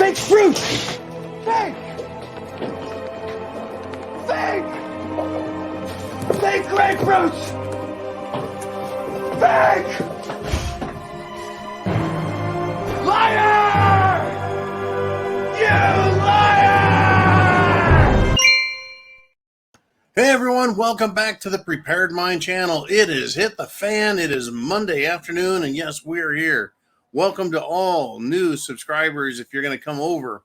Fake fruit! Fake! Fake! Fake grapefruits! Fake! Liar! You liar! Hey everyone, welcome back to the Prepared Mind channel. It is Hit the Fan. It is Monday afternoon, and yes, we're here. Welcome to all new subscribers. If you're going to come over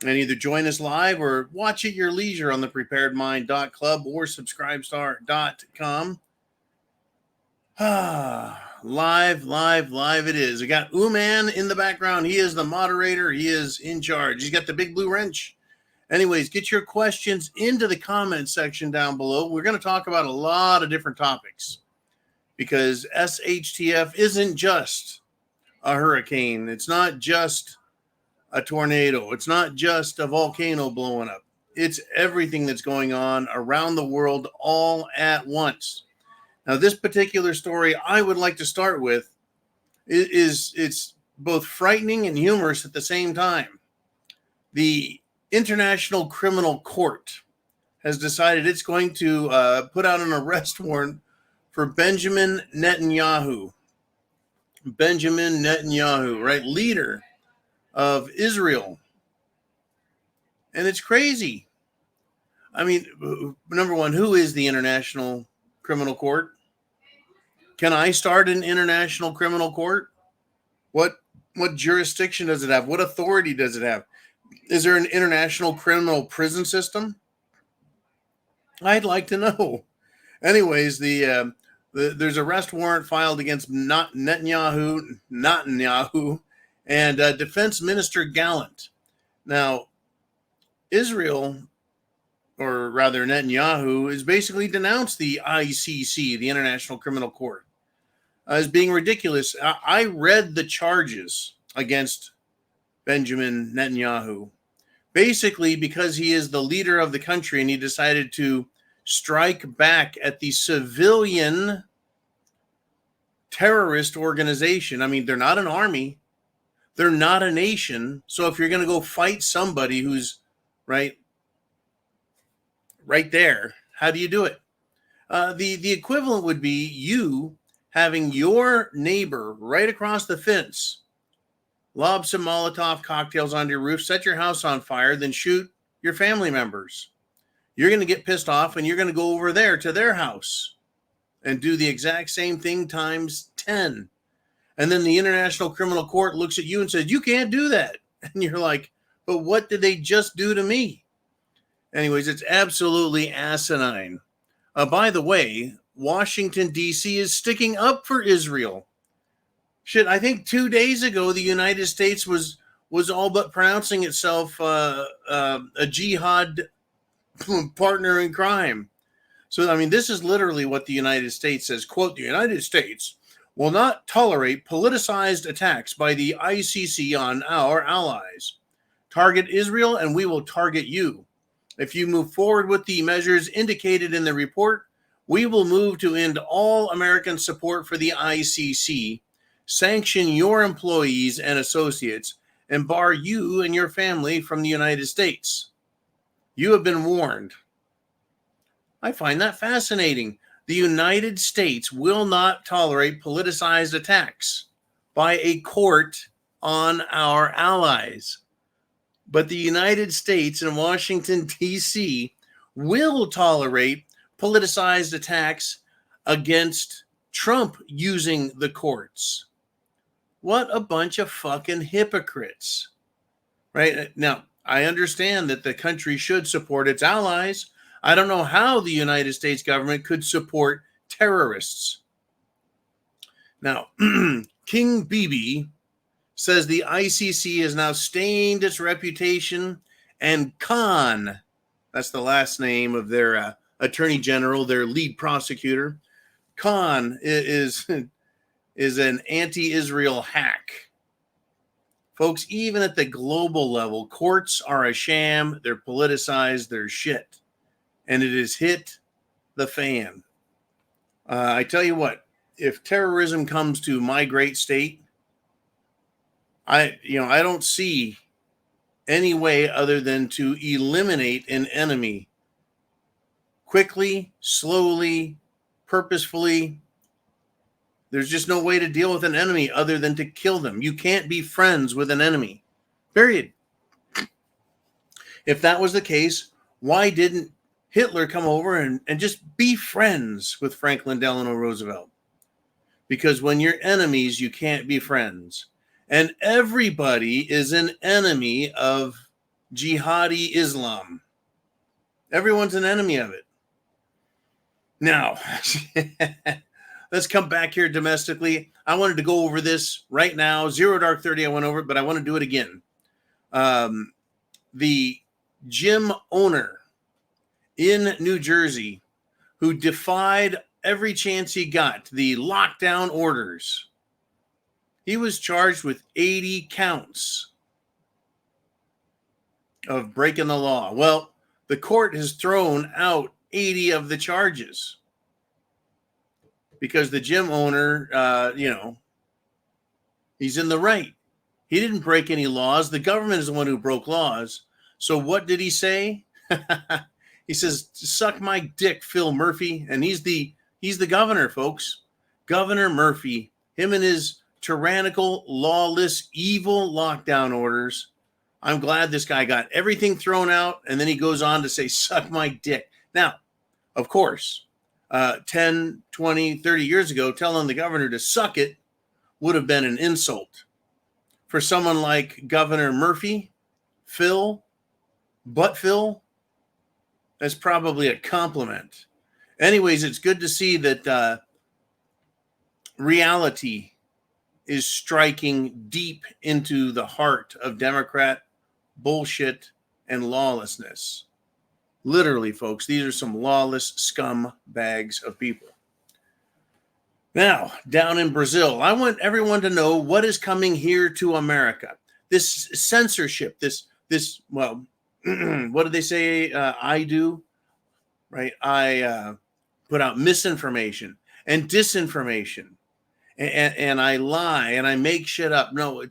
and either join us live or watch at your leisure on the preparedmind.club or subscribestar.com. Live it is. We got Uman in the background. He is the moderator. He is in charge. He's got the big blue wrench. Anyways, get your questions into the comment section down below. We're going to talk about a lot of different topics because SHTF isn't just a hurricane. It's not just a tornado. It's not just a volcano blowing up. It's everything that's going on around the world all at once. Now, this particular story I would like to start with it's both frightening and humorous at the same time. The International Criminal Court has decided it's going to put out an arrest warrant for Benjamin Netanyahu. Benjamin Netanyahu, right? Leader of Israel. And it's crazy. I mean, number one, who is the International Criminal Court? Can I start an International Criminal Court? What jurisdiction does it have? What authority does it have? Is there an international criminal prison system? I'd like to know. Anyways, there's arrest warrant filed against Netanyahu, and Defense Minister Gallant. Now, Israel, or rather Netanyahu, has basically denounced the ICC, the International Criminal Court, as being ridiculous. I read the charges against Benjamin Netanyahu, basically because he is the leader of the country and he decided to strike back at the civilian terrorist organization. I mean, they're not an army. They're not a nation. So if you're going to go fight somebody who's right there, how do you do it? The equivalent would be you having your neighbor right across the fence lob some Molotov cocktails onto your roof, set your house on fire, then shoot your family members. You're going to get pissed off and you're going to go over there to their house and do the exact same thing times 10. And then the International Criminal Court looks at you and says, you can't do that. And you're like, but what did they just do to me? Anyways, it's absolutely asinine. By the way, Washington, D.C. is sticking up for Israel. Shit, I think 2 days ago, the United States was all but pronouncing itself a jihad partner in crime. So, I mean, this is literally what the United States says. Quote, the United States will not tolerate politicized attacks by the ICC on our allies. Target Israel and we will target you. If you move forward with the measures indicated in the report, we will move to end all American support for the ICC, sanction your employees and associates, and bar you and your family from the United States. You have been warned. I find that fascinating. The United States will not tolerate politicized attacks by a court on our allies. But the United States and Washington, D.C. will tolerate politicized attacks against Trump using the courts. What a bunch of fucking hypocrites. Right? Now, I understand that the country should support its allies. I don't know how the United States government could support terrorists. Now, King Bibi says the ICC has now stained its reputation, and Khan, that's the last name of their attorney general, their lead prosecutor, Khan is an anti-Israel hack. Folks, even at the global level, courts are a sham. They're politicized. They're shit. And it has hit the fan. I tell you what, if terrorism comes to my great state, I don't see any way other than to eliminate an enemy quickly, slowly, purposefully. There's just no way to deal with an enemy other than to kill them. You can't be friends with an enemy, period. If that was the case, why didn't Hitler come over and just be friends with Franklin Delano Roosevelt? Because when you're enemies, you can't be friends. And everybody is an enemy of jihadi Islam. Everyone's an enemy of it. Now, let's come back here domestically. I wanted to go over this right now. Zero Dark 30, I went over it, but I want to do it again. The gym owner in New Jersey who defied every chance he got the lockdown orders, he was charged with 80 counts of breaking the law. Well, the court has thrown out 80 of the charges because the gym owner, he's in the right. He didn't break any laws. The government is the one who broke laws. So what did he say? He says, "Suck my dick, Phil Murphy." And he's the governor, folks. Governor Murphy, him and his tyrannical, lawless, evil lockdown orders. I'm glad this guy got everything thrown out. And then he goes on to say, "Suck my dick." Now, of course, 10, 20, 30 years ago, telling the governor to suck it would have been an insult. For someone like Governor Murphy, Phil, that's probably a compliment. Anyways, it's good to see that reality is striking deep into the heart of Democrat bullshit and lawlessness. Literally, folks, these are some lawless scum bags of people. Now, down in Brazil, I want everyone to know what is coming here to America. This censorship, what do they say I do? Right? I put out misinformation and disinformation, and I lie and I make shit up. No,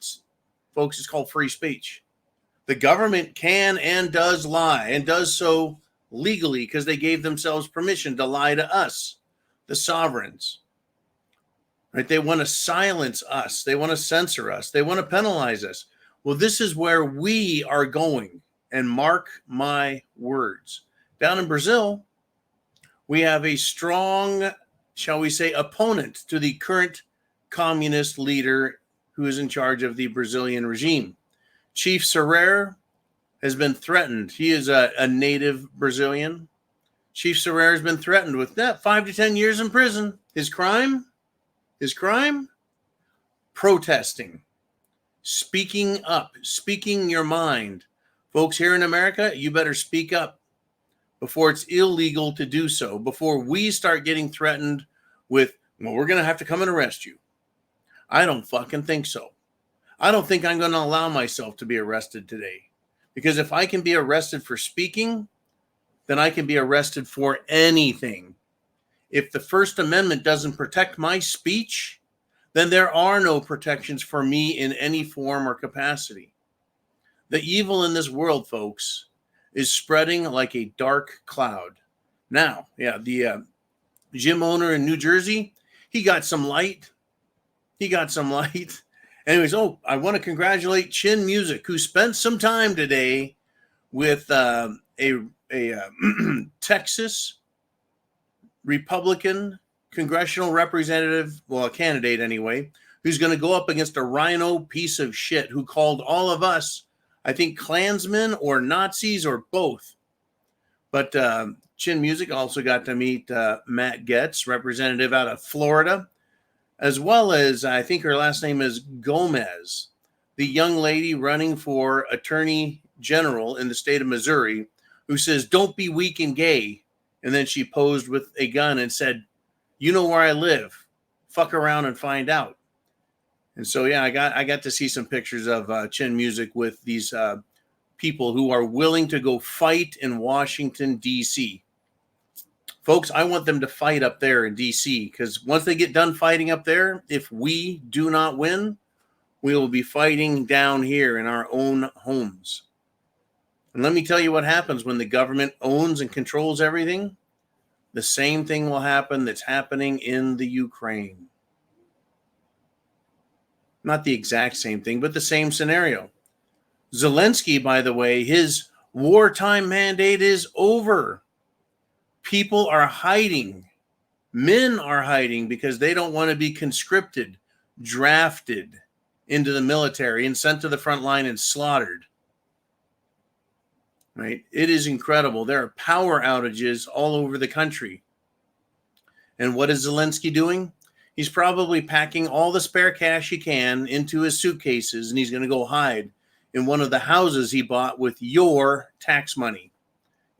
folks, it's called free speech. The government can and does lie and does so legally because they gave themselves permission to lie to us, the sovereigns. Right? They want to silence us. They want to censor us. They want to penalize us. Well, this is where we are going. And mark my words. Down in Brazil, we have a strong, shall we say, opponent to the current communist leader who is in charge of the Brazilian regime. Chief Serrer has been threatened. He is a native Brazilian. Chief Serrer has been threatened with 5 to 10 years in prison. His crime? Protesting, speaking up, speaking your mind. Folks, here in America, you better speak up before it's illegal to do so, before we start getting threatened with, well, we're going to have to come and arrest you. I don't fucking think so. I don't think I'm going to allow myself to be arrested today. Because if I can be arrested for speaking, then I can be arrested for anything. If the First Amendment doesn't protect my speech, then there are no protections for me in any form or capacity. The evil in this world, folks, is spreading like a dark cloud. Now, the gym owner in New Jersey, he got some light. Anyways, I want to congratulate Chin Music, who spent some time today with a Texas Republican congressional representative, well, a candidate anyway, who's going to go up against a rhino piece of shit who called all of us, I think, Klansmen or Nazis or both. But Chin Music also got to meet Matt Getz, representative out of Florida, as well as, I think her last name is Gomez, the young lady running for Attorney General in the state of Missouri, who says, "Don't be weak and gay." And then she posed with a gun and said, "You know where I live. Fuck around and find out." And so, I got to see some pictures of Chin Music with these people who are willing to go fight in Washington, D.C. Folks, I want them to fight up there in D.C. because once they get done fighting up there, if we do not win, we will be fighting down here in our own homes. And let me tell you what happens when the government owns and controls everything. The same thing will happen that's happening in the Ukraine. Not the exact same thing, but the same scenario. Zelensky, by the way, his wartime mandate is over. People are hiding. Men are hiding because they don't want to be conscripted, drafted into the military and sent to the front line and slaughtered. Right? It is incredible. There are power outages all over the country. And what is Zelensky doing? He's probably packing all the spare cash he can into his suitcases, and he's going to go hide in one of the houses he bought with your tax money.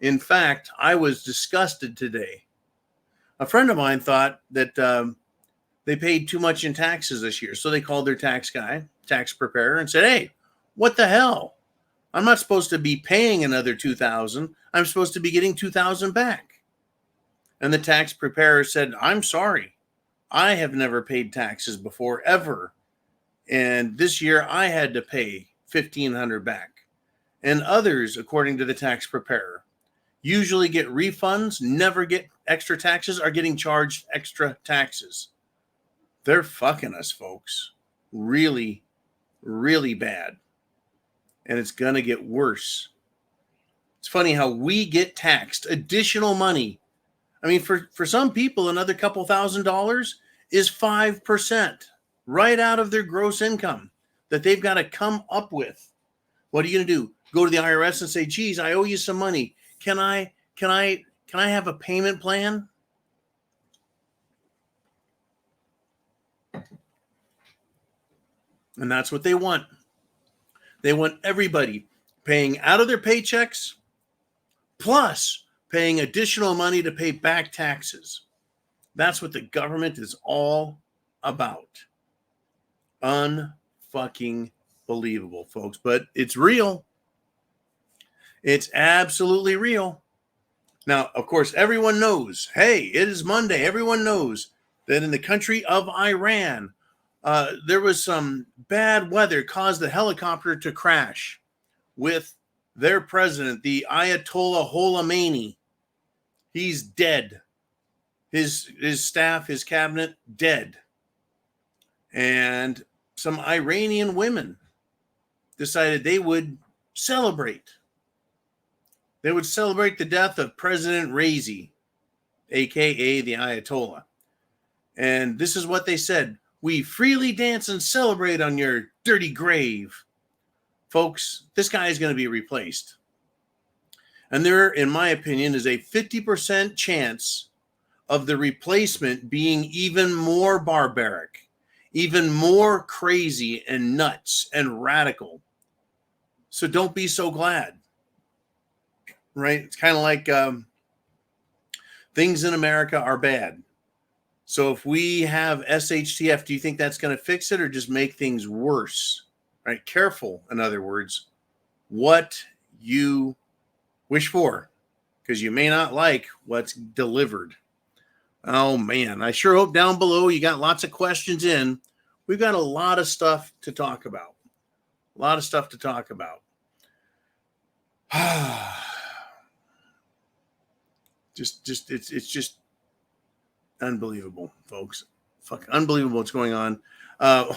In fact, I was disgusted today. A friend of mine thought that they paid too much in taxes this year. So they called their tax guy, tax preparer, and said, hey, what the hell? I'm not supposed to be paying another $2,000. I'm supposed to be getting $2,000 back. And the tax preparer said, I'm sorry. I have never paid taxes before, ever. And this year I had to pay $1,500 back. And others, according to the tax preparer, usually get refunds, never get extra taxes, are getting charged extra taxes. They're fucking us, folks. Really, really bad. And it's going to get worse. It's funny how we get taxed additional money. I mean, for some people, another couple $1,000s is 5% right out of their gross income that they've got to come up with. What are you going to do? Go to the IRS and say, geez, I owe you some money. Can I have a payment plan? And that's what they want. They want everybody paying out of their paychecks, plus paying additional money to pay back taxes. That's what the government is all about. Unfucking believable, folks. But it's real. It's absolutely real. Now, of course, everyone knows, hey, it is Monday. Everyone knows that in the country of Iran, there was some bad weather caused the helicopter to crash with their president, the Ayatollah Khomeini. He's dead. His staff, his cabinet, dead. And some Iranian women decided they would celebrate. They would celebrate the death of President Raisi, a.k.a. the Ayatollah. And this is what they said. We freely dance and celebrate on your dirty grave. Folks, this guy is going to be replaced. And there, in my opinion, is a 50% chance of the replacement being even more barbaric, even more crazy and nuts and radical. So don't be so glad. Right? It's kind of like things in America are bad. So if we have SHTF, do you think that's going to fix it or just make things worse? Right? Careful, in other words, what you wish for, because you may not like what's delivered. Oh, man. I sure hope down below you got lots of questions in. We've got a lot of stuff to talk about. A lot of stuff to talk about. It's just unbelievable, folks. Fuck, unbelievable what's going on. Well,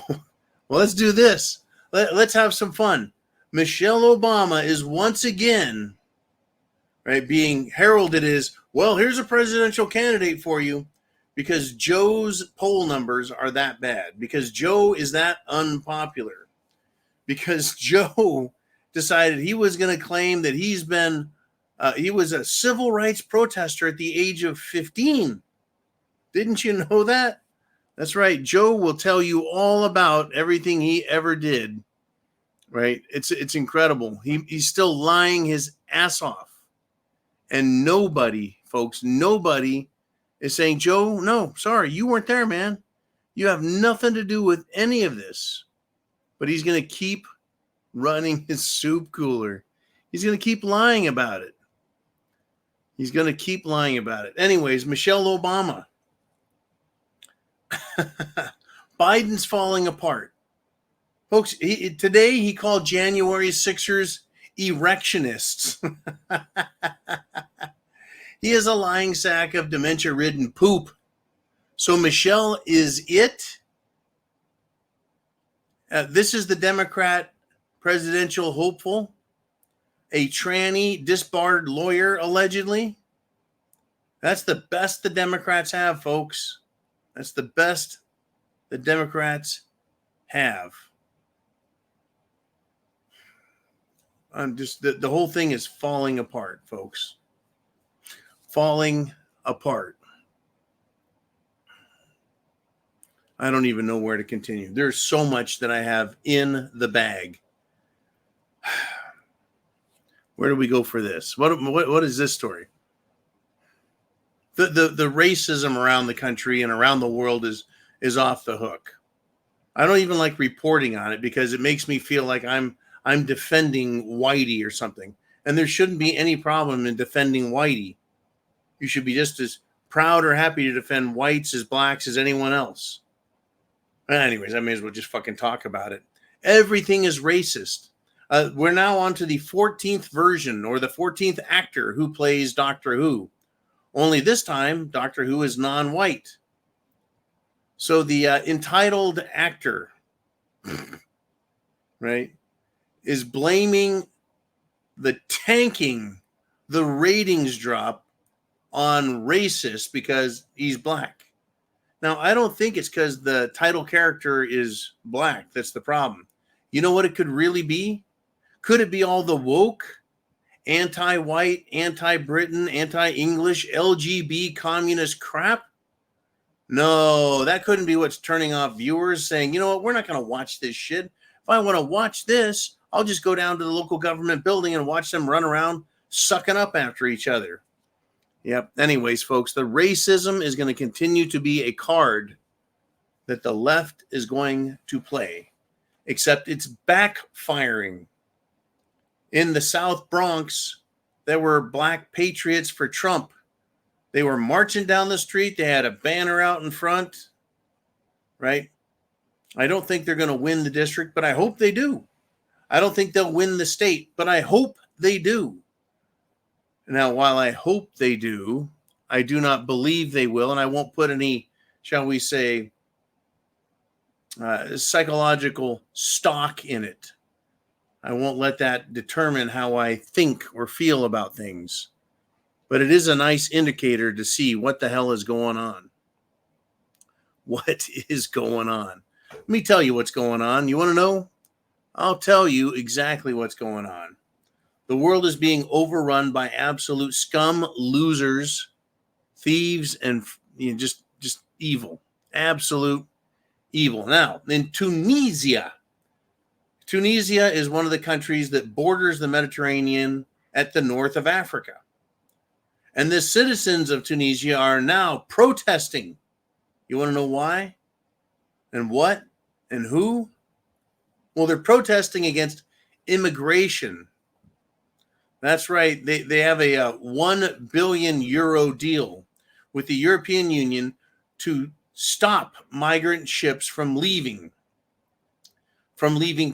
let's do this. Let's have some fun. Michelle Obama is once again, right, being heralded as, well, here's a presidential candidate for you because Joe's poll numbers are that bad, because Joe is that unpopular, because Joe decided he was going to claim that he was a civil rights protester at the age of 15. Didn't you know that? That's right. Joe will tell you all about everything he ever did. Right? It's incredible. He's still lying his ass off. And nobody, folks, nobody is saying, Joe, no, sorry, you weren't there, man. You have nothing to do with any of this. But he's going to keep running his soup cooler. He's going to keep lying about it. He's going to keep lying about it. Anyways, Michelle Obama. Biden's falling apart. Folks, today he called January 6ers erectionists. He is a lying sack of dementia-ridden poop. So Michelle is it. This is the Democrat presidential hopeful, a tranny, disbarred lawyer, allegedly. That's the best the Democrats have, folks. That's the best the Democrats have. I'm just the whole thing is falling apart, folks. Falling apart. I don't even know where to continue. There's so much that I have in the bag. Where do we go for this? What is this story? The racism around the country and around the world is off the hook. I don't even like reporting on it because it makes me feel like I'm defending Whitey or something. And there shouldn't be any problem in defending Whitey. You should be just as proud or happy to defend whites as blacks as anyone else. Anyways, I may as well just fucking talk about it. Everything is racist. We're now on to the 14th version or the 14th actor who plays Doctor Who. Only this time, Doctor Who is non-white. So the entitled actor, right, is blaming the tanking, the ratings drop on racist because he's black. Now, I don't think it's because the title character is black. That's the problem. You know what it could really be? Could it be all the woke, anti-white, anti-Britain, anti-English, LGB communist crap? No, that couldn't be what's turning off viewers saying, you know what, we're not going to watch this shit. If I want to watch this, I'll just go down to the local government building and watch them run around sucking up after each other. Yep. Anyways, folks, the racism is going to continue to be a card that the left is going to play, except it's backfiring. In the South Bronx, there were black patriots for Trump. They were marching down the street. They had a banner out in front, right? I don't think they're going to win the district, but I hope they do. I don't think they'll win the state, but I hope they do. Now, while I hope they do, I do not believe they will, and I won't put any, shall we say, psychological stock in it. I won't let that determine how I think or feel about things. But it is a nice indicator to see what the hell is going on. What is going on? Let me tell you what's going on. You want to know? I'll tell you exactly what's going on. The world is being overrun by absolute scum, losers, thieves, and just evil. Absolute evil. Now, in Tunisia is one of the countries that borders the Mediterranean at the north of Africa. And the citizens of Tunisia are now protesting. You want to know why? And what? And who? Well, they're protesting against immigration. That's right. They have a 1 billion euro deal with the European Union to stop migrant ships from leaving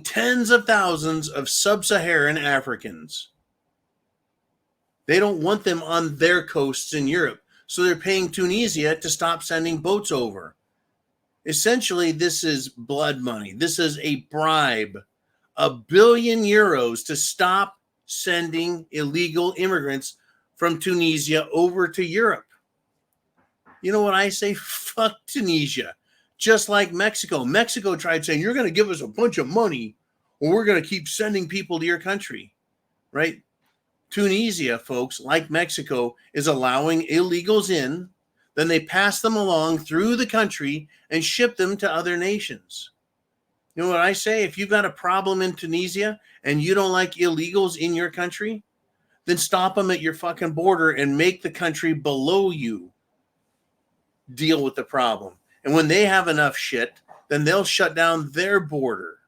tens of thousands of sub-Saharan Africans. They don't want them on their coasts in Europe. So they're paying Tunisia to stop sending boats over. Essentially, this is blood money. This is a bribe. 1 billion euros to stop sending illegal immigrants from Tunisia over to Europe. You know what I say? Fuck Tunisia. Just like Mexico. Mexico tried saying, you're going to give us a bunch of money or we're going to keep sending people to your country, right? Tunisia, folks, like Mexico, is allowing illegals in. Then they pass them along through the country and ship them to other nations. You know what I say? If you've got a problem in Tunisia and you don't like illegals in your country, then stop them at your fucking border and make the country below you deal with the problem. And when they have enough shit, then they'll shut down their border.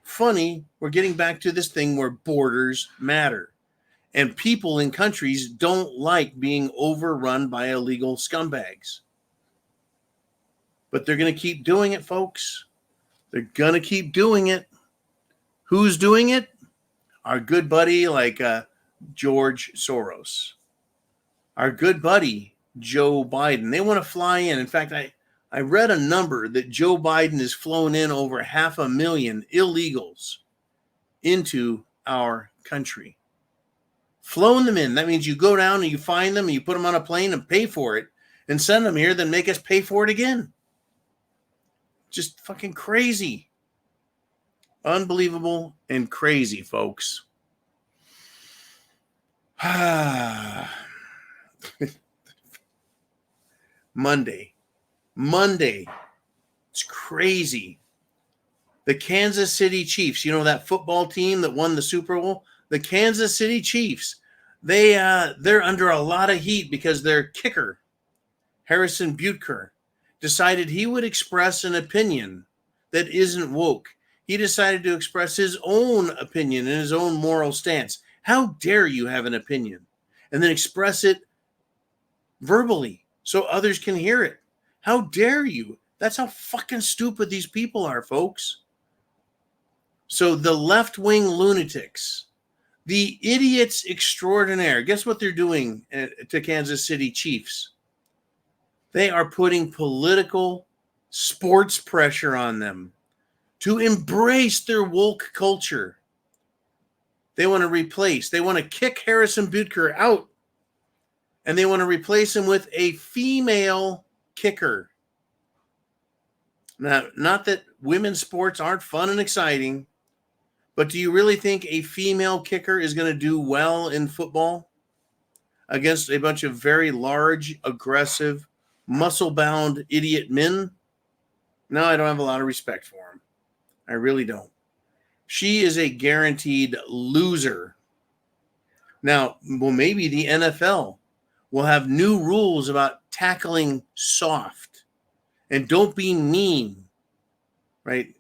Funny, we're getting back to this thing where borders matter. And people in countries don't like being overrun by illegal scumbags. But they're going to keep doing it, folks. They're going to keep doing it. Who's doing it? Our good buddy like George Soros. Our good buddy Joe Biden. They want to fly in. In fact, I read a number that Joe Biden has flown in over 500,000 illegals into our country. Flown them in. That means you go down and you find them and you put them on a plane and pay for it and send them here, then make us pay for it again. Just fucking crazy. Unbelievable and crazy, folks. Monday. It's crazy. The Kansas City Chiefs, you know that football team that won the Super Bowl? The Kansas City Chiefs, they're under a lot of heat because their kicker, Harrison Butker, decided he would express an opinion that isn't woke. He decided to express his own opinion and his own moral stance. How dare you have an opinion and then express it verbally so others can hear it? How dare you? That's how fucking stupid these people are, folks. So the left-wing lunatics, the idiots extraordinaire, guess what they're doing to Kansas City Chiefs? They are putting political sports pressure on them to embrace their woke culture. They want to kick Harrison Butker out, and they want to replace him with a female kicker. Now, not that women's sports aren't fun and exciting, but do you really think a female kicker is going to do well in football against a bunch of very large, aggressive, muscle-bound idiot men? No, I don't have a lot of respect for him. I really don't. She is a guaranteed loser. Now, well, maybe the NFL will have new rules about tackling soft and don't be mean, right?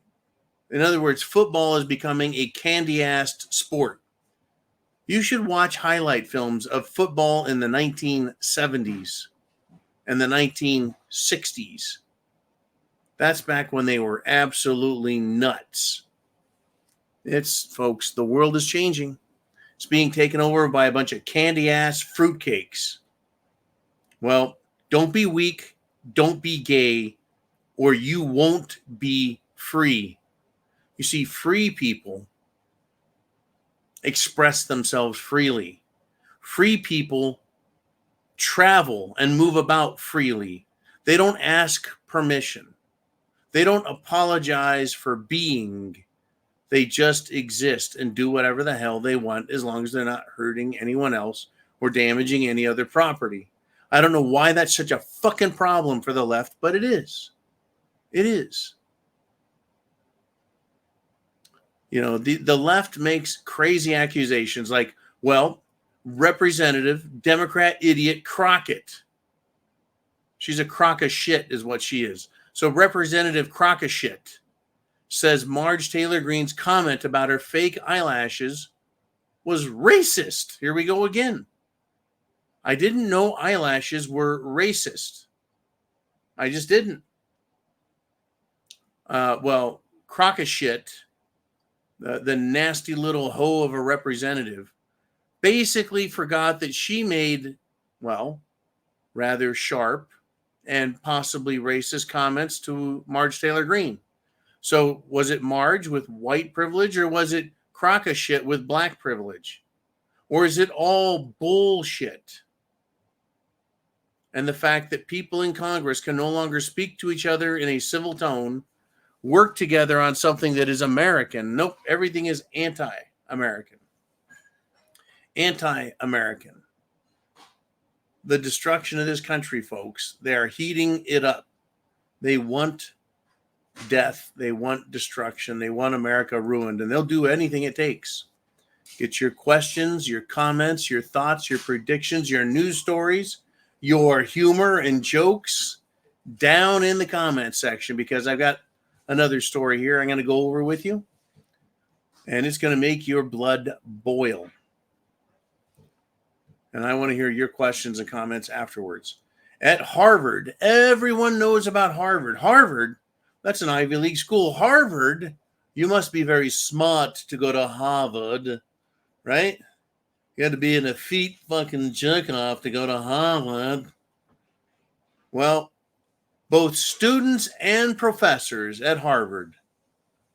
In other words, football is becoming a candy-assed sport. You should watch highlight films of football in the 1970s and the 1960s. That's back when they were absolutely nuts. Folks, the world is changing. It's being taken over by a bunch of candy-ass fruitcakes. Well, don't be weak, don't be gay, or you won't be free. You see, free people express themselves freely. Free people travel and move about freely. They don't ask permission. They don't apologize for being. They just exist and do whatever the hell they want as long as they're not hurting anyone else or damaging any other property. I don't know why that's such a fucking problem for the left, but it is. It is. You know, the left makes crazy accusations like, well, Representative Democrat idiot Crockett. She's a crock of shit is what she is. So Representative Crock of shit says Marge Taylor Greene's comment about her fake eyelashes was racist. Here we go again. I didn't know eyelashes were racist. I just didn't. Well, crock of shit, the nasty little hoe of a representative, basically forgot that she made, well, rather sharp and possibly racist comments to Marge Taylor Greene. So was it Marge with white privilege or was it crock of shit with black privilege? Or is it all bullshit? And the fact that people in Congress can no longer speak to each other in a civil tone, work together on something that is American. Nope, everything is anti-American. Anti-American. The destruction of this country, folks, they are heating it up. They want death. They want destruction. They want America ruined, and they'll do anything it takes. Get your questions, your comments, your thoughts, your predictions, your news stories, your humor and jokes down in the comment section, because I've got another story here I'm going to go over with you, and it's going to make your blood boil. And I want to hear your questions and comments afterwards. At Harvard, everyone knows about Harvard. Harvard, that's an Ivy League school. Harvard, you must be very smart to go to Harvard. right? You had to be an effete fucking jerk off to go to Harvard. Well, both students and professors at Harvard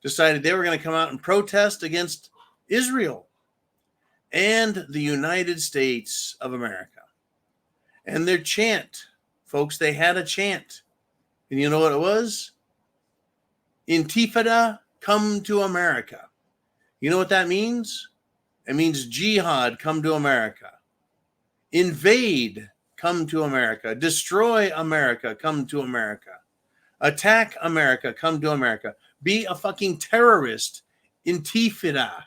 decided they were going to come out and protest against Israel and the United States of America. And their chant, folks, they had a chant. And you know what it was? Intifada, come to America. You know what that means? It means jihad, come to America. Invade, come to America. Destroy America, come to America. Attack America, come to America. Be a fucking terrorist. Intifada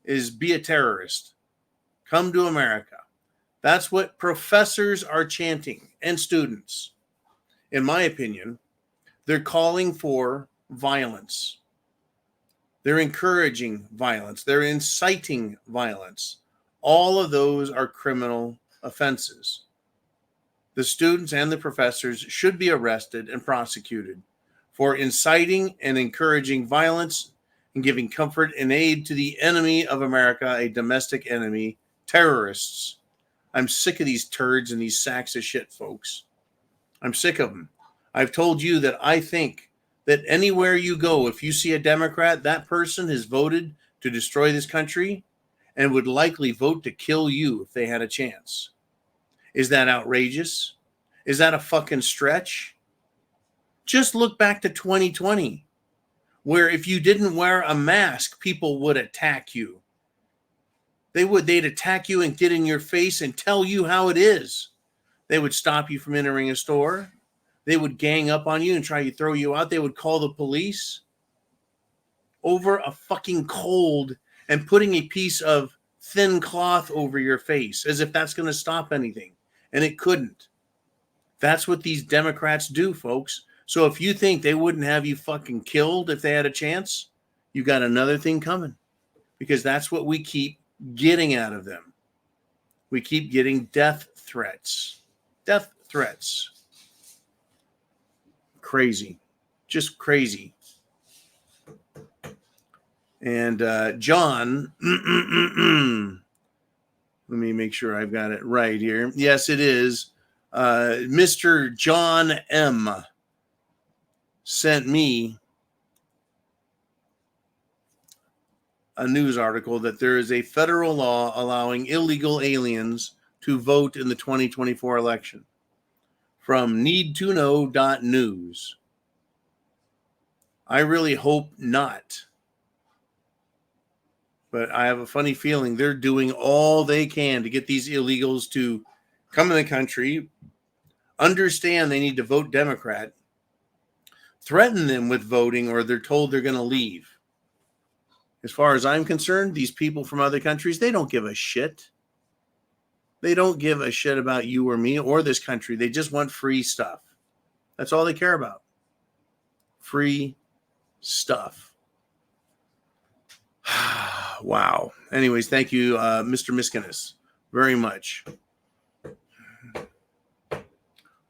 is be a terrorist. Come to America. That's what professors are chanting and students. In my opinion, they're calling for violence. They're encouraging violence. They're inciting violence. All of those are criminal offenses. The students and the professors should be arrested and prosecuted for inciting and encouraging violence and giving comfort and aid to the enemy of America, a domestic enemy, terrorists. I'm sick of these turds and these sacks of shit, folks. I'm sick of them. I've told you that I think that anywhere you go, if you see a Democrat, that person has voted to destroy this country and would likely vote to kill you if they had a chance. Is that outrageous? Is that a fucking stretch? Just look back to 2020, where if you didn't wear a mask, people would attack you. They'd attack you and get in your face and tell you how it is. They would stop you from entering a store. They would gang up on you and try to throw you out. They would call the police over a fucking cold and putting a piece of thin cloth over your face as if that's going to stop anything. And it couldn't. That's what these Democrats do, folks. So if you think they wouldn't have you fucking killed if they had a chance, you got another thing coming. Because that's what we keep getting out of them. We keep getting death threats. Death threats. Crazy. Just crazy. And John, let me make sure I've got it right here. Yes, it is. Mr. John M. sent me a news article that there is a federal law allowing illegal aliens to vote in the 2024 election from needtoknow.news. I really hope not. But I have a funny feeling they're doing all they can to get these illegals to come in the country, understand they need to vote Democrat, threaten them with voting, or they're told they're going to leave. As far as I'm concerned, these people from other countries, they don't give a shit. They don't give a shit about you or me or this country. They just want free stuff. That's all they care about. Free stuff. Wow. Anyways, thank you, Mr. Miskinnis, very much.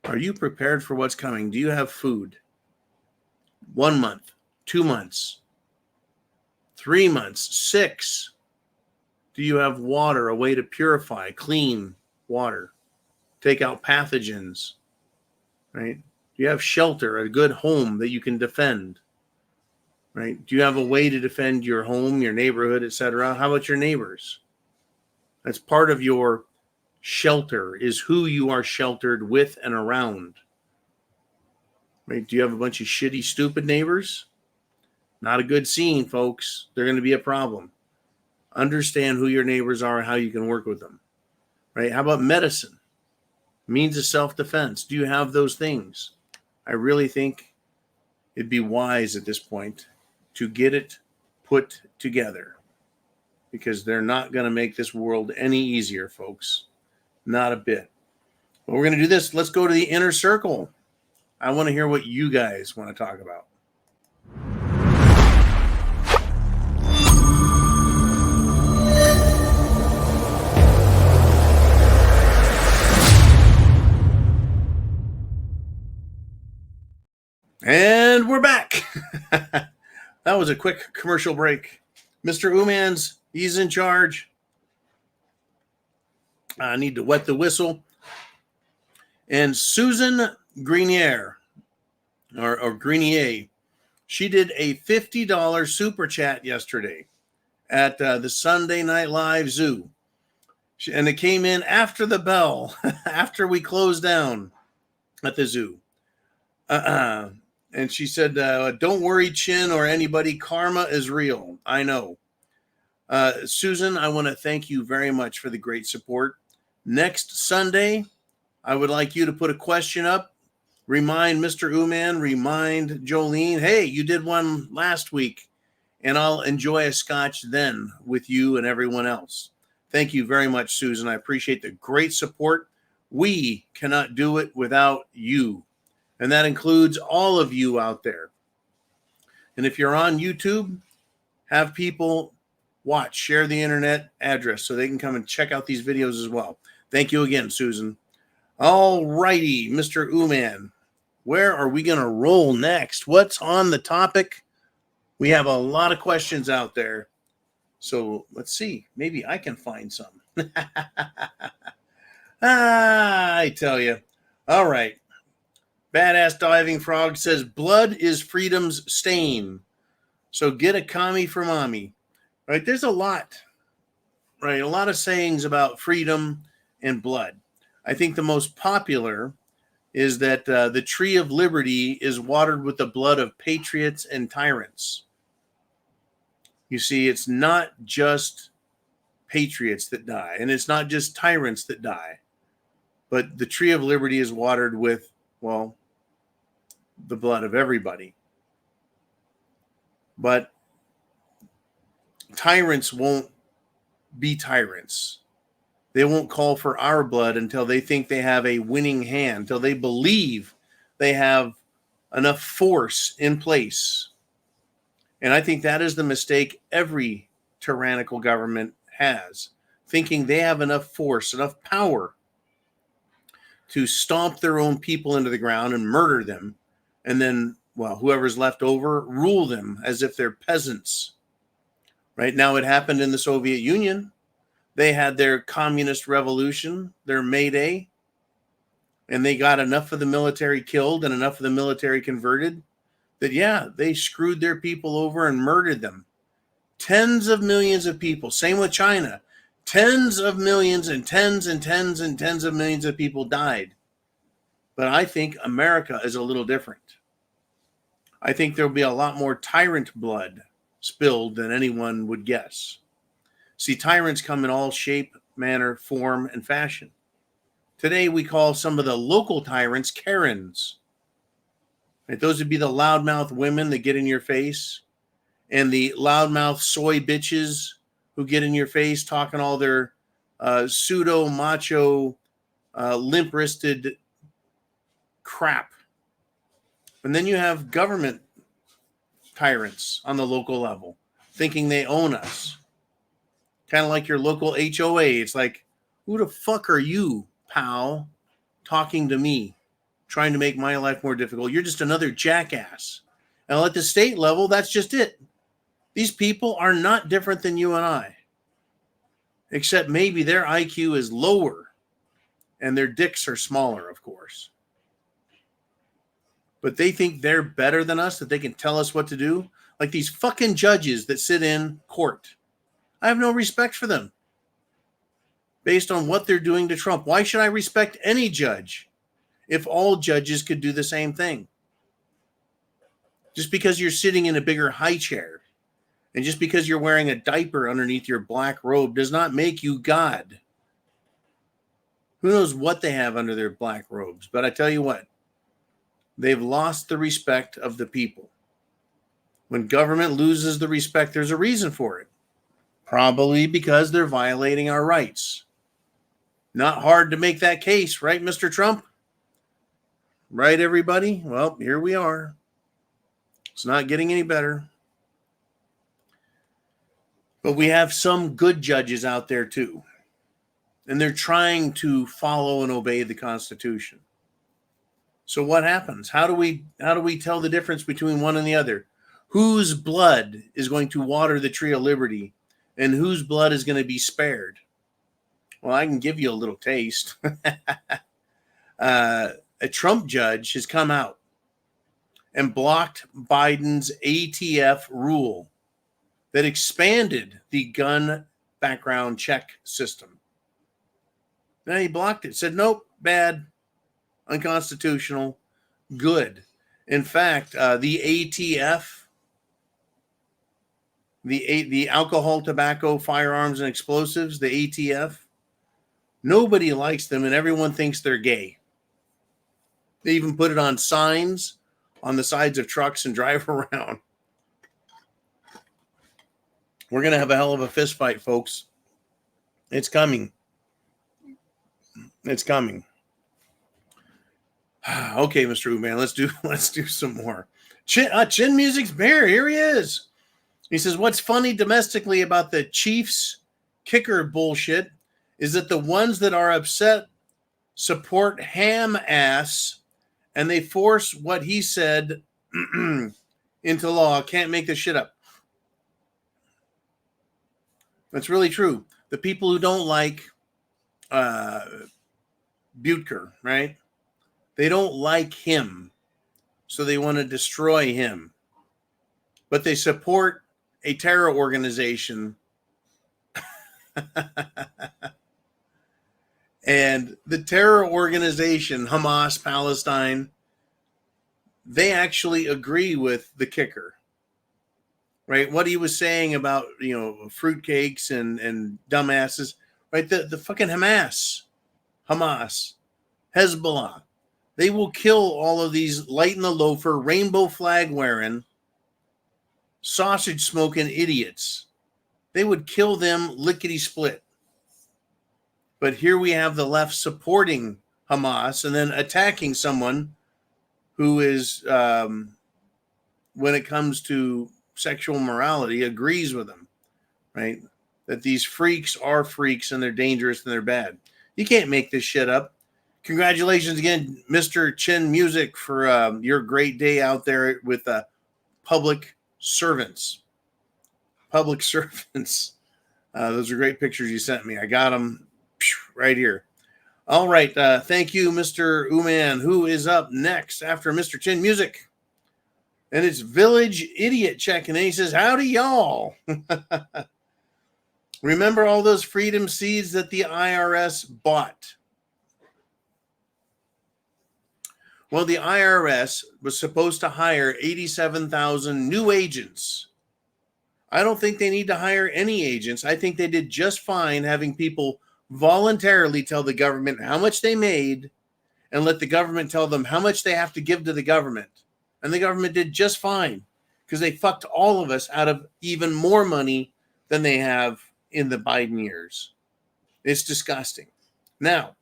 Are you prepared for what's coming? Do you have food? 1 month, 2 months, 3 months, 6? Do you have water, a way to purify, clean water, take out pathogens, right? Do you have shelter, a good home that you can defend, right? Do you have a way to defend your home, your neighborhood, etc.? How about your neighbors? That's part of your shelter, is who you are sheltered with and around. Right? Do you have a bunch of shitty, stupid neighbors? Not a good scene, folks. They're going to be a problem. Understand who your neighbors are and how you can work with them. Right? How about medicine? Means of self-defense. Do you have those things? I really think it'd be wise at this point to get it put together, because they're not going to make this world any easier, folks. Not a bit. But we're going to do this. Let's go to the inner circle. I want to hear what you guys want to talk about. And we're back. That was a quick commercial break. Mr. Umans, he's in charge. I need to wet the whistle. And Susan Grenier, or Grenier, she did a $50 super chat yesterday at the Sunday Night Live Zoo. And it came in after the bell, after we closed down at the zoo. And she said, don't worry, Chin, or anybody. Karma is real. I know. Susan, I want to thank you very much for the great support. Next Sunday, I would like you to put a question up. Remind Mr. Uman, remind Jolene, hey, you did one last week, and I'll enjoy a scotch then with you and everyone else. Thank you very much, Susan. I appreciate the great support. We cannot do it without you, and that includes all of you out there. And if you're on YouTube, have people watch, share the internet address so they can come and check out these videos as well. Thank you again, Susan. All righty, Mr. Uman, where are we going to roll next? What's on the topic? We have a lot of questions out there. So let's see. Maybe I can find some. I tell you. All right. Badass Diving Frog says, blood is freedom's stain. So get a commie for mommy. Right? There's a lot. Right? A lot of sayings about freedom and blood. I think the most popular is that the tree of liberty is watered with the blood of patriots and tyrants. You see, it's not just patriots that die, and it's not just tyrants that die, but the tree of liberty is watered with, well, the blood of everybody. But tyrants won't be tyrants. They won't call for our blood until they think they have a winning hand, until they believe they have enough force in place. And I think that is the mistake every tyrannical government has, thinking they have enough force, enough power to stomp their own people into the ground and murder them. And then, well, whoever's left over, rule them as if they're peasants. Right now, it happened in the Soviet Union. They had their communist revolution, their May Day, and they got enough of the military killed and enough of the military converted that, yeah, they screwed their people over and murdered them. Tens of millions of people. Same with China. Tens of millions and tens and tens and tens of millions of people died. But I think America is a little different. I think there'll be a lot more tyrant blood spilled than anyone would guess. See, tyrants come in all shape, manner, form, and fashion. Today, we call some of the local tyrants Karens. Right? Those would be the loudmouth women that get in your face, and the loudmouth soy bitches who get in your face talking all their pseudo-macho, limp-wristed crap. And then you have government tyrants on the local level, thinking they own us. Kind of like your local HOA. It's like, who the fuck are you, pal, talking to me, trying to make my life more difficult? You're just another jackass. And at the state level, that's just it. These people are not different than you and I, except maybe their IQ is lower and their dicks are smaller, of course. But they think they're better than us, that they can tell us what to do. Like these fucking judges that sit in court. I have no respect for them based on what they're doing to Trump. Why should I respect any judge if all judges could do the same thing? Just because you're sitting in a bigger high chair and just because you're wearing a diaper underneath your black robe does not make you God. Who knows what they have under their black robes? But I tell you what, they've lost the respect of the people. When government loses the respect, there's a reason for it. Probably because they're violating our rights. Not hard to make that case, right, Mr. Trump? Right, everybody? Well, here we are. It's not getting any better. But we have some good judges out there, too. And they're trying to follow and obey the Constitution. So what happens? How do we tell the difference between one and the other? Whose blood is going to water the tree of liberty? And whose blood is going to be spared? Well, I can give you a little taste. A Trump judge has come out and blocked Biden's ATF rule that expanded the gun background check system. Now he blocked it, said, nope, bad, unconstitutional, good. In fact, the ATF, the alcohol, tobacco, firearms, and explosives, the ATF, nobody likes them and everyone thinks they're gay. They even put it on signs on the sides of trucks and drive around. We're going to have a hell of a fist fight, folks. It's coming. It's coming. Okay, Mr. Uman, let's do some more. Chin Music's Bear, here he is. He says, what's funny domestically about the Chiefs kicker bullshit is that the ones that are upset support ham ass and they force what he said into law. Can't make this shit up. That's really true. The people who don't like Butker, right? They don't like him, so they want to destroy him. But they support a terror organization. And the terror organization, Hamas, Palestine, they actually agree with the kicker. Right? What he was saying about, fruitcakes and dumbasses, right? The fucking Hamas, Hezbollah, they will kill all of these light in the loafer, rainbow flag wearing, sausage smoking idiots. They would kill them lickety split. But here we have the left supporting Hamas and then attacking someone who is, when it comes to sexual morality, agrees with them, right? That these freaks are freaks and they're dangerous and they're bad. You can't make this shit up. Congratulations again, Mr. Chin Music, for your great day out there with public servants. Public servants. Those are great pictures you sent me. I got them right here. All right. Thank you, Mr. Uman. Who is up next after Mr. Chin Music? And it's Village Idiot checking in. He says, howdy, y'all. Remember all those freedom seeds that the IRS bought? Well, the IRS was supposed to hire 87,000 new agents. I don't think they need to hire any agents. I think they did just fine having people voluntarily tell the government how much they made and let the government tell them how much they have to give to the government. And the government did just fine because they fucked all of us out of even more money than they have in the Biden years. It's disgusting. Now,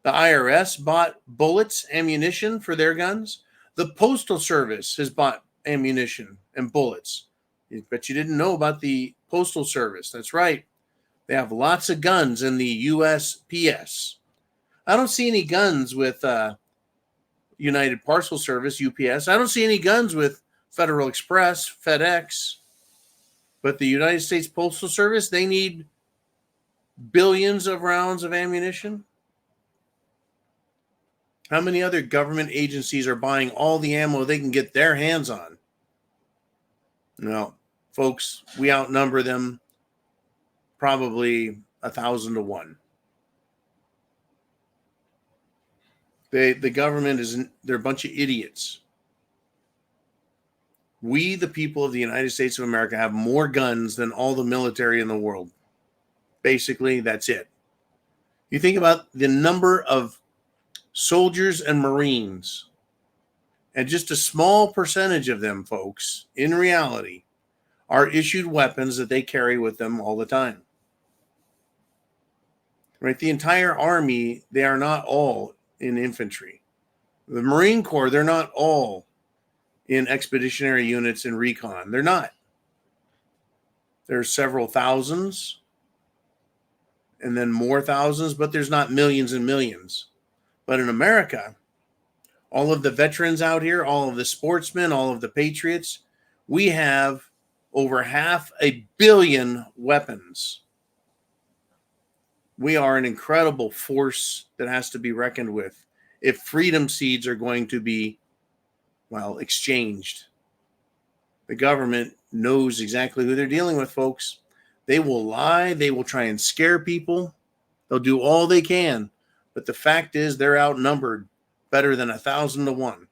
the IRS bought bullets, ammunition for their guns. The Postal Service has bought ammunition and bullets. But you didn't know about the Postal Service. That's right. They have lots of guns in the USPS. I don't see any guns with United Parcel Service, UPS. I don't see any guns with Federal Express, FedEx. But the United States Postal Service, they need billions of rounds of ammunition. How many other government agencies are buying all the ammo they can get their hands on? No, folks, we outnumber them probably 1,000 to 1. The government they're a bunch of idiots. We, the people of the United States of America, have more guns than all the military in the world. Basically, that's it. You think about the number of soldiers and Marines, and just a small percentage of them, folks, in reality, are issued weapons that they carry with them all the time. Right? The entire Army, they are not all in infantry. The Marine Corps, they're not all in expeditionary units and recon. They're not. There's several thousands and then more thousands, but there's not millions and millions. But in America, all of the veterans out here, all of the sportsmen, all of the patriots, we have over 500 million weapons. we are an incredible force that has to be reckoned with if freedom seeds are going to be, well, exchanged. The government knows exactly who they're dealing with, folks. They will lie. They will try and scare people. They'll do all they can. But the fact is they're outnumbered better than 1,000 to 1.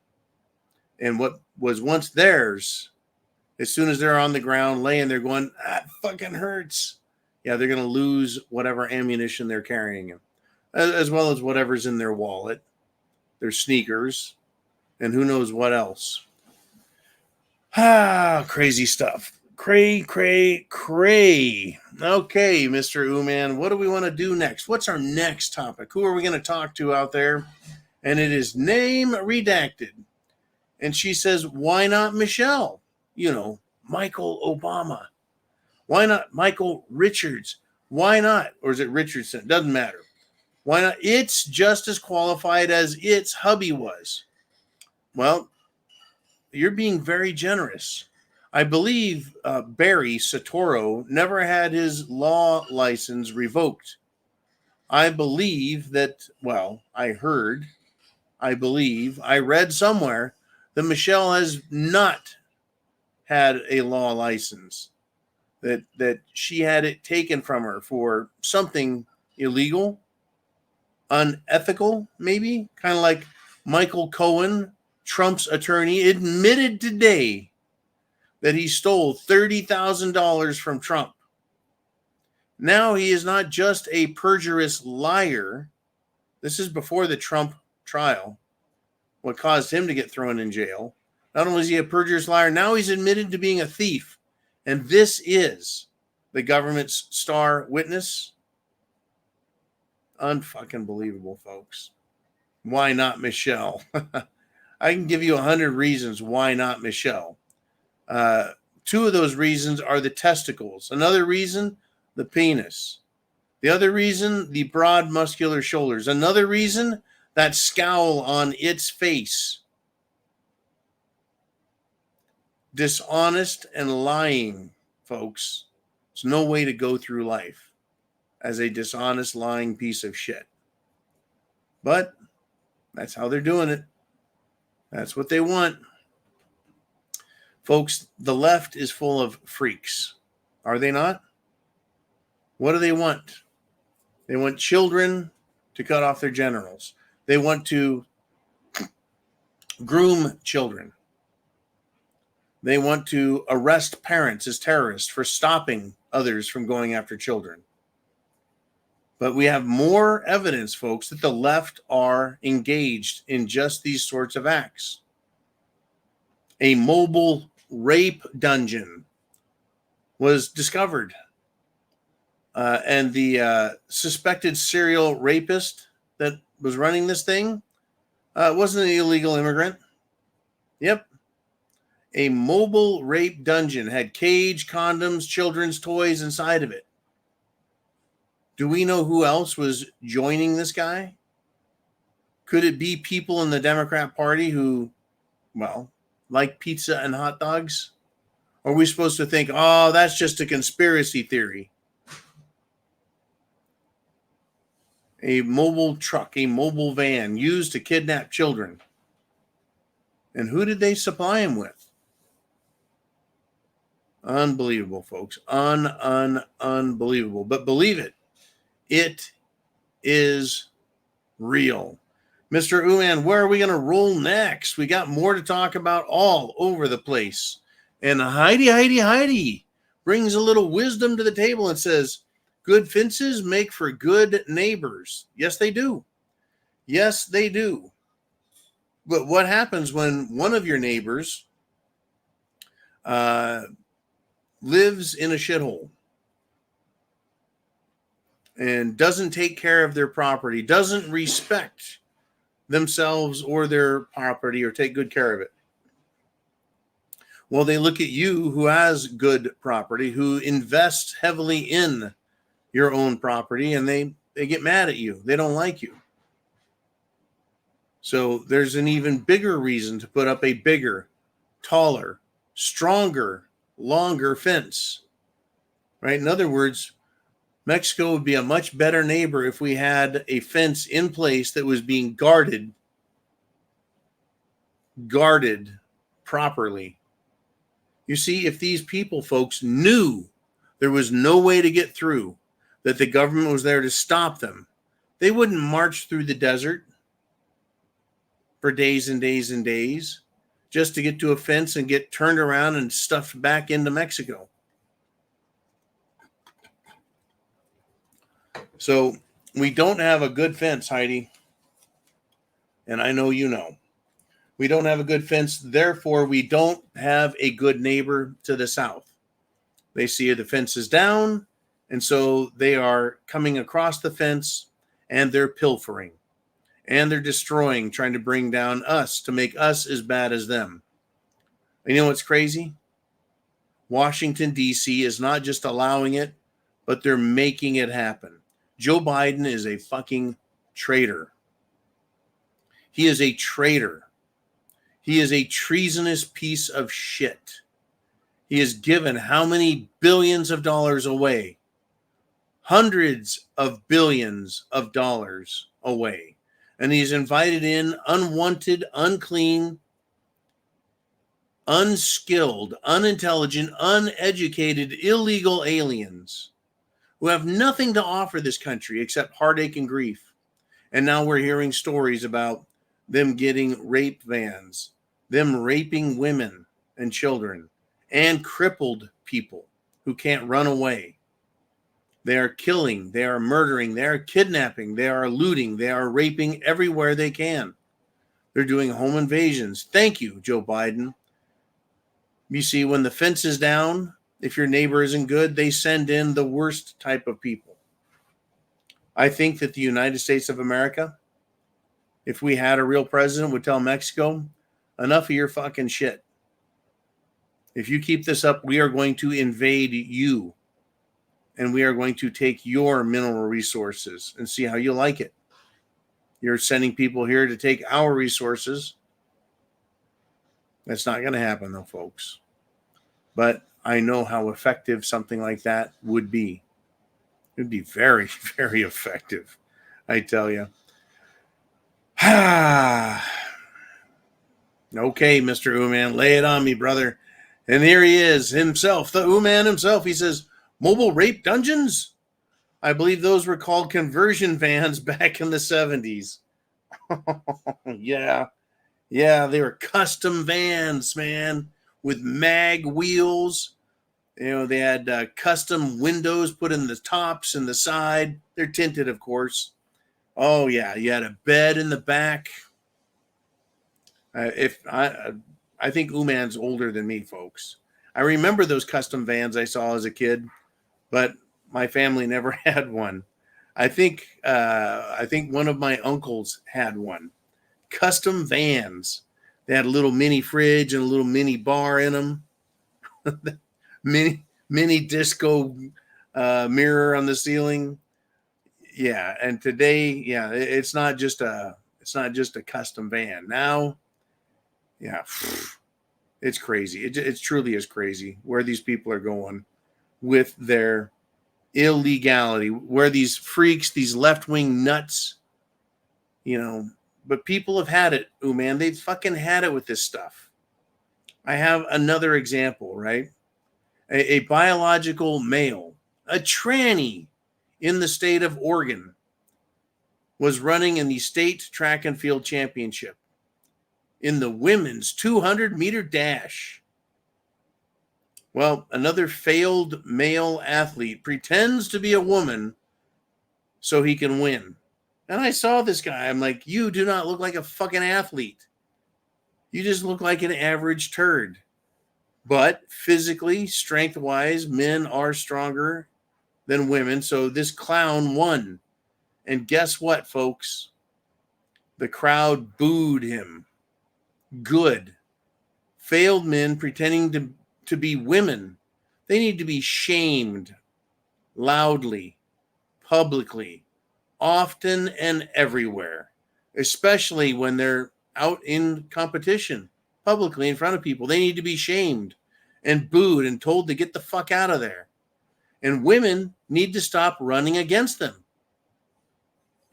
And what was once theirs, as soon as they're on the ground laying there going, that fucking hurts. Yeah, they're going to lose whatever ammunition they're carrying, as well as whatever's in their wallet, their sneakers, and who knows what else. Crazy stuff. Cray. Okay, Mr. Uman, what do we want to do next? What's our next topic? Who are we going to talk to out there? And it is name redacted. And she says, why not Michelle? You know, Michael Obama. Why not Michael Richards? Why not? Or is it Richardson? Doesn't matter. Why not? It's just as qualified as its hubby was. Well, you're being very generous. I believe Barry Soetoro never had his law license revoked. I believe that, well, I read somewhere that Michelle has not had a law license, that she had it taken from her for something illegal, unethical, maybe, kind of like Michael Cohen, Trump's attorney, admitted today that he stole $30,000 from Trump. Now he is not just a perjurious liar. This is before the Trump trial, what caused him to get thrown in jail. Not only is he a perjurious liar, now he's admitted to being a thief. And this is the government's star witness. Unfucking believable, folks. Why not Michelle? I can give you 100 reasons why not Michelle. Two of those reasons are the testicles. Another reason, the penis. The other reason, the broad muscular shoulders. Another reason, that scowl on its face. Dishonest and lying, folks. There's no way to go through life as a dishonest, lying piece of shit. But that's how they're doing it. That's what they want. Folks, the left is full of freaks. Are they not? What do they want? They want children to cut off their genitals. They want to groom children. They want to arrest parents as terrorists for stopping others from going after children. But we have more evidence, folks, that the left are engaged in just these sorts of acts. A mobile rape dungeon was discovered. And the suspected serial rapist that was running this thing wasn't an illegal immigrant. Yep. A mobile rape dungeon had cage, condoms, children's toys inside of it. Do we know who else was joining this guy? Could it be people in the Democrat Party who, well, like pizza and hot dogs? Or are we supposed to think, oh, that's just a conspiracy theory? A mobile truck, a mobile van used to kidnap children. And who did they supply him with? Unbelievable, folks. Unbelievable. But believe it, it is real. Mr. Uman, where are we going to roll next? We got more to talk about all over the place. And Heidi brings a little wisdom to the table and says, good fences make for good neighbors. Yes, they do. Yes, they do. But what happens when one of your neighbors lives in a shithole and doesn't take care of their property, doesn't respect themselves or their property or take good care of it? Well, they look at you who has good property, who invests heavily in your own property, and they get mad at you. They don't like you. So there's an even bigger reason to put up a bigger, taller, stronger, longer fence, right? In other words, Mexico would be a much better neighbor if we had a fence in place that was being guarded properly. You see, if these people, folks, knew there was no way to get through, that the government was there to stop them, they wouldn't march through the desert for days and days and days just to get to a fence and get turned around and stuffed back into Mexico. So we don't have a good fence, Heidi. And I know you know. We don't have a good fence. Therefore, we don't have a good neighbor to the south. They see the fence is down, and so they are coming across the fence, and they're pilfering. And they're destroying, trying to bring down us to make us as bad as them. And you know what's crazy? Washington, D.C. is not just allowing it, but they're making it happen. Joe Biden is a fucking traitor. He is a traitor. He is a treasonous piece of shit. He has given how many billions of dollars away? Hundreds of billions of dollars away. And he's invited in unwanted, unclean, unskilled, unintelligent, uneducated, illegal aliens who have nothing to offer this country except heartache and grief. And now we're hearing stories about them getting rape vans, them raping women and children, and crippled people who can't run away. They are killing, they are murdering, they are kidnapping, they are looting, they are raping everywhere they can. They're doing home invasions. Thank you, Joe Biden. You see, when the fence is down, if your neighbor isn't good, they send in the worst type of people. I think that the United States of America, if we had a real president, would tell Mexico, enough of your fucking shit. If you keep this up, we are going to invade you. And we are going to take your mineral resources and see how you like it. You're sending people here to take our resources. That's not going to happen, though, folks. But I know how effective something like that would be. It would be very, very effective, I tell you. Okay, Mr. Ooman, lay it on me, brother. And here he is, himself, the Ooman himself. He says, mobile rape dungeons? I believe those were called conversion vans back in the 70s. Yeah, they were custom vans, man, with mag wheels. You know, they had custom windows put in the tops and the side. They're tinted, of course. Oh, yeah, you had a bed in the back. I think Ooman's older than me, folks. I remember those custom vans I saw as a kid, but my family never had one. I think one of my uncles had one. Custom vans. They had a little mini fridge and a little mini bar in them. mini disco mirror on the ceiling. Yeah, and today, yeah, it's not just a custom van. Now, yeah, it's crazy. It truly is crazy where these people are going with their illegality, where these freaks, these left-wing nuts, you know, but people have had it, man. They've fucking had it with this stuff. I have another example, right? A biological male, a tranny in the state of Oregon, was running in the state track and field championship in the women's 200-meter dash. Well, another failed male athlete pretends to be a woman so he can win. And I saw this guy. I'm like, you do not look like a fucking athlete. You just look like an average turd. But physically, strength-wise, men are stronger than women. So this clown won. And guess what, folks? The crowd booed him. Good. Failed men pretending to be women. They need to be shamed loudly, publicly, often and everywhere, especially when they're out in competition publicly in front of people. They need to be shamed and booed and told to get the fuck out of there. And women need to stop running against them.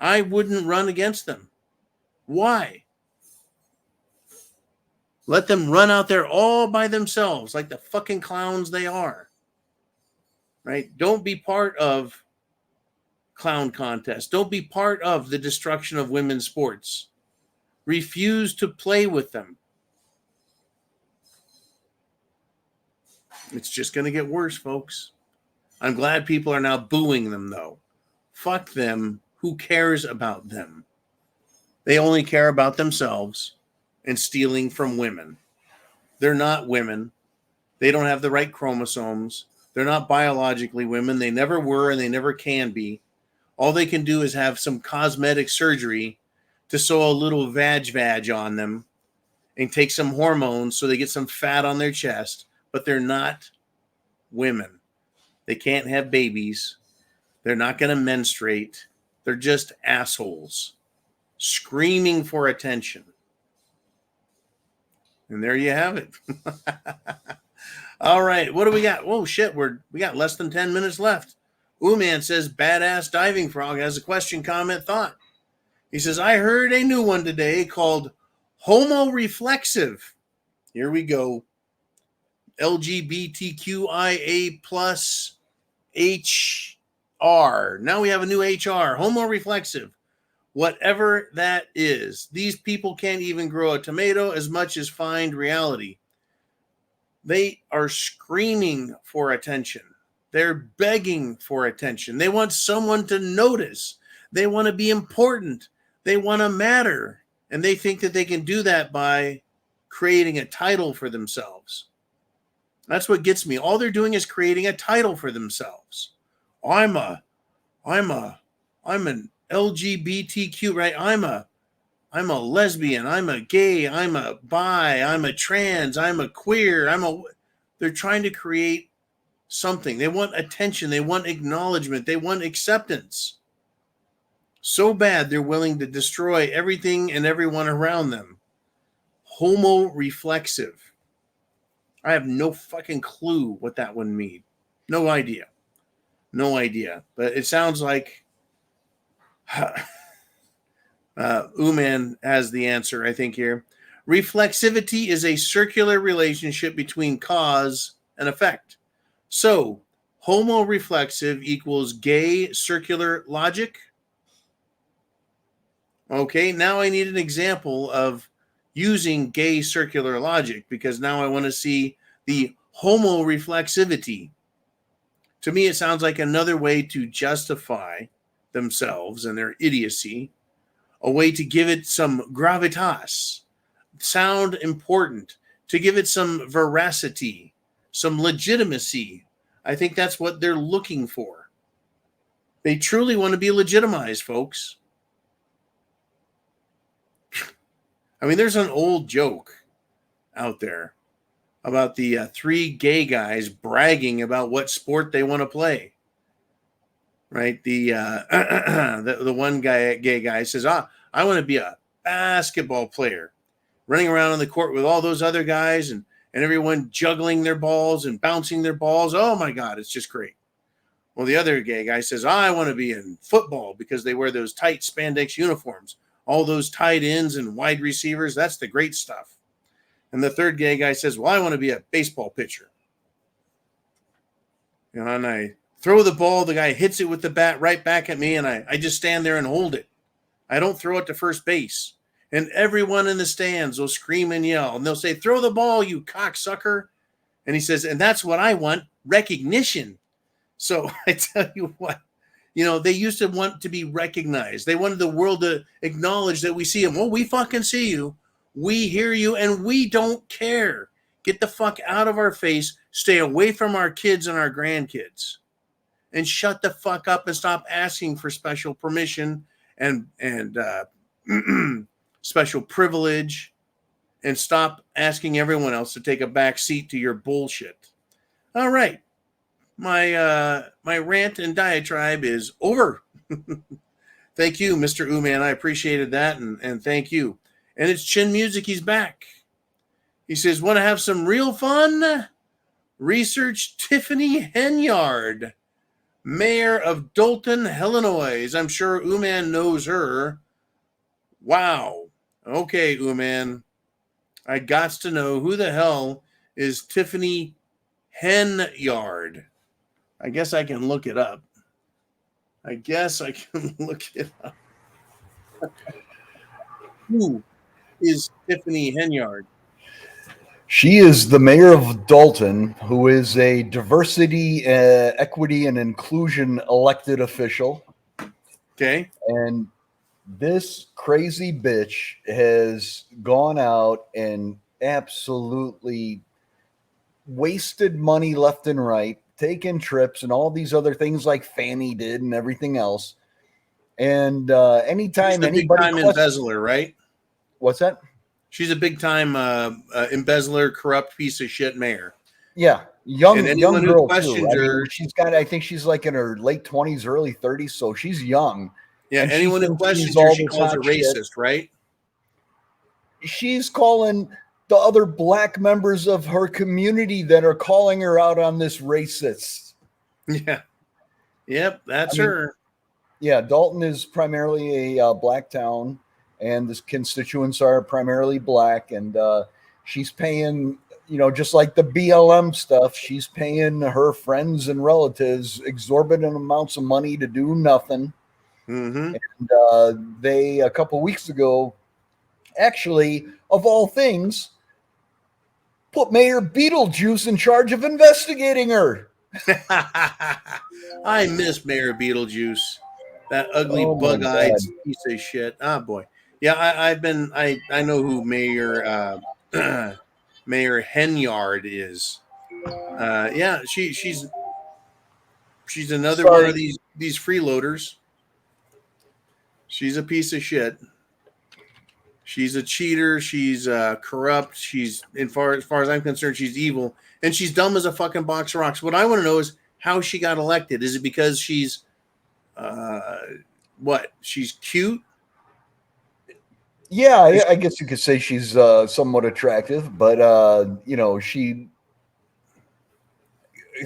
I wouldn't run against them. Why? Let them run out there all by themselves like the fucking clowns they are. Right? Don't be part of clown contests. Don't be part of the destruction of women's sports. Refuse to play with them. It's just going to get worse, folks. I'm glad people are now booing them, though. Fuck them. Who cares about them? They only care about themselves and stealing from women. They're not women. They don't have the right chromosomes. They're not biologically women. They never were and they never can be. All they can do is have some cosmetic surgery to sew a little vag on them and take some hormones so they get some fat on their chest, but they're not women. They can't have babies. They're not going to menstruate. They're just assholes screaming for attention. And there you have it. All right. What do we got? Oh, shit. We got less than 10 minutes left. Ooman says, badass diving frog has a question, comment, thought. He says, I heard a new one today called homo reflexive. Here we go. LGBTQIA plus HR. Now we have a new HR. Homo reflexive. Whatever that is. These people can't even grow a tomato as much as find reality. They are screaming for attention. They're begging for attention. They want someone to notice. They want to be important. They want to matter. And they think that they can do that by creating a title for themselves. That's what gets me. All they're doing is creating a title for themselves. I'm an LGBTQ, right? I'm a lesbian. I'm a gay. I'm a bi. I'm a trans. I'm a queer. They're trying to create something. They want attention. They want acknowledgement. They want acceptance. So bad they're willing to destroy everything and everyone around them. Homo reflexive. I have no fucking clue what that would mean. No idea. But it sounds like Uman has the answer, I think, here. Reflexivity is a circular relationship between cause and effect. So, homo reflexive equals gay circular logic. Okay, now I need an example of using gay circular logic because now I want to see the homo reflexivity. To me, it sounds like another way to justify themselves and their idiocy, a way to give it some gravitas, sound important, to give it some veracity, some legitimacy. I think that's what they're looking for. They truly want to be legitimized, folks. I mean, there's an old joke out there about the three gay guys bragging about what sport they want to play. Right? The one gay guy says, I want to be a basketball player, running around on the court with all those other guys and everyone juggling their balls and bouncing their balls. Oh my God, it's just great. Well, the other gay guy says, I want to be in football because they wear those tight spandex uniforms. All those tight ends and wide receivers, that's the great stuff. And the third gay guy says, well, I want to be a baseball pitcher. You know, and I throw the ball, the guy hits it with the bat right back at me, and I just stand there and hold it. I don't throw it to first base. And everyone in the stands will scream and yell, and they'll say, throw the ball, you cocksucker. And he says, and that's what I want, recognition. So I tell you what, you know, they used to want to be recognized. They wanted the world to acknowledge that we see them. Well, we fucking see you. We hear you, and we don't care. Get the fuck out of our face. Stay away from our kids and our grandkids. And shut the fuck up and stop asking for special permission and special privilege, and stop asking everyone else to take a back seat to your bullshit. All right. My rant and diatribe is over. Thank you, Mr. Uman. I appreciated that, and thank you. And it's Chin Music. He's back. He says, want to have some real fun? Research Tiffany Henyard. Mayor of Dalton, Illinois. I'm sure Uman knows her. Wow. Okay, Uman. I gots to know who the hell is Tiffany Henyard. I guess I can look it up. Who is Tiffany Henyard? She is the mayor of Dalton, who is a diversity, equity, and inclusion elected official. Okay. And this crazy bitch has gone out and absolutely wasted money left and right, taken trips and all these other things like Fanny did and everything else. And anytime anybody embezzler, right? What's that? She's a big time embezzler, corrupt piece of shit mayor. Yeah, young girl too. Her, I think she's like in her late 20s, early 30s, so she's young. Yeah, and anyone who questions her, she calls her racist, shit. Right? She's calling the other black members of her community that are calling her out on this racist. Yeah. Yep, that's her. Yeah, Dalton is primarily a black town, and the constituents are primarily black, and she's paying, just like the BLM stuff, she's paying her friends and relatives exorbitant amounts of money to do nothing. Mm-hmm. And they, a couple weeks ago, actually, of all things, put Mayor Beetlejuice in charge of investigating her. I miss Mayor Beetlejuice. That ugly, bug-eyed piece of shit. Ah, boy. Yeah, I know who Mayor Mayor Henyard is. Yeah, she's another one of these freeloaders. She's a piece of shit. She's a cheater. She's corrupt. She's, as far as I'm concerned, she's evil, and she's dumb as a fucking box of rocks. What I want to know is how she got elected. Is it because she's what? She's cute? Yeah, I guess you could say she's somewhat attractive, but she.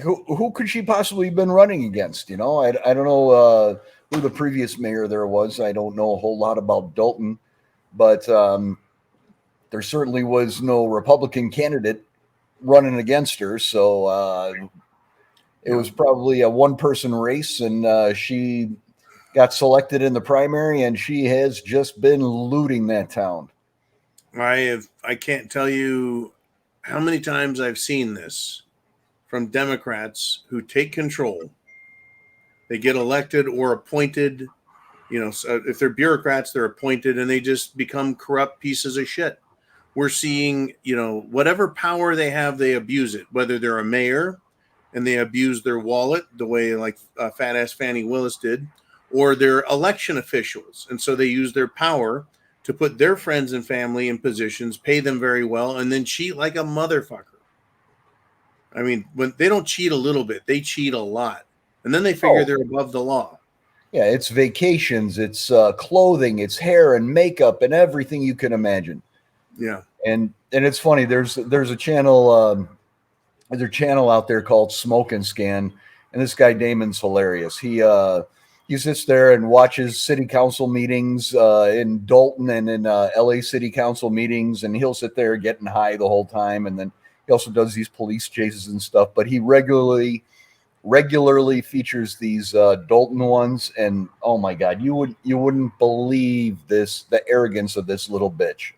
Who could she possibly have been running against? I don't know who the previous mayor there was. I don't know a whole lot about Dalton, but there certainly was no Republican candidate running against her. So it was probably a one-person race, and she got selected in the primary, and she has just been looting that town. I can't tell you how many times I've seen this from Democrats who take control. They get elected or appointed. So if they're bureaucrats, they're appointed, and they just become corrupt pieces of shit. We're seeing, whatever power they have, they abuse it. Whether they're a mayor and they abuse their wallet the way like fat ass Fannie Willis did, or they're election officials, and so they use their power to put their friends and family in positions, pay them very well, and then cheat like a motherfucker. I mean, when they don't cheat a little bit, they cheat a lot, and then they figure they're above the law. Yeah, it's vacations, it's clothing, it's hair and makeup and everything you can imagine. Yeah, and it's funny. There's a channel, there's a channel out there called Smoke and Scan, and this guy Damon's hilarious. He sits there and watches city council meetings in Dalton and in LA city council meetings, and he'll sit there getting high the whole time, and then he also does these police chases and stuff. But he regularly features these Dalton ones, and oh my God, you wouldn't believe the arrogance of this little bitch.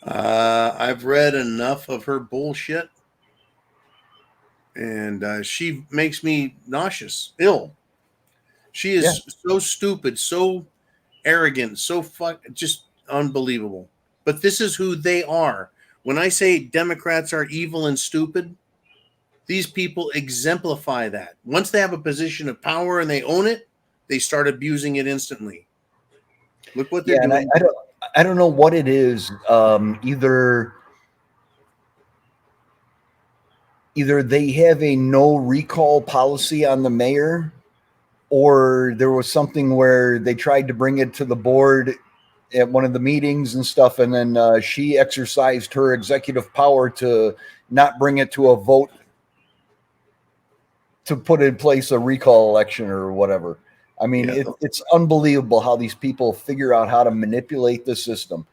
I've read enough of her bullshit, and she makes me nauseous, ill. She is so stupid, so arrogant, so just unbelievable. But this is who they are. When I say Democrats are evil and stupid, these people exemplify that. Once they have a position of power and they own it, they start abusing it instantly. Look what they're doing. I don't know what it is. Either they have a no recall policy on the mayor, or there was something where they tried to bring it to the board at one of the meetings and stuff, and then she exercised her executive power to not bring it to a vote to put in place a recall election or whatever. I mean, Yeah. it's unbelievable how these people figure out how to manipulate the system.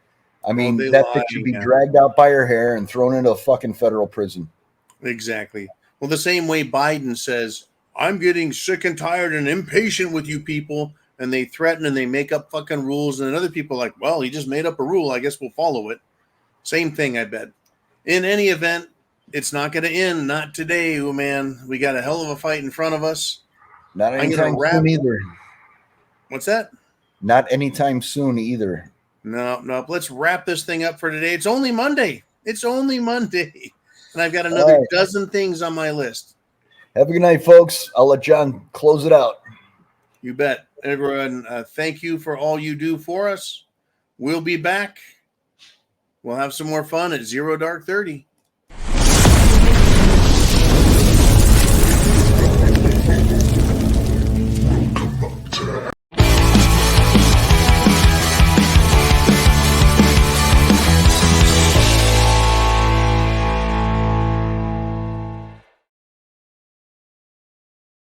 I mean, they that lie, bitch should be man. dragged out by her hair and thrown into a fucking federal prison. Exactly. Well, the same way Biden says, I'm getting sick and tired and impatient with you people, and they threaten and they make up fucking rules, and then other people are like, well, he just made up a rule. I guess we'll follow it. Same thing, I bet. In any event, it's not going to end. Not today, oh man. We got a hell of a fight in front of us. Not I'm anytime gonna wrap. soon either. What's that? Not anytime soon either. No. Let's wrap this thing up for today. It's only Monday. It's only Monday. And I've got another dozen things on my list. Have a good night, folks. I'll let John close it out. You bet. Everyone, thank you for all you do for us. We'll be back. We'll have some more fun at 0 Dark 30.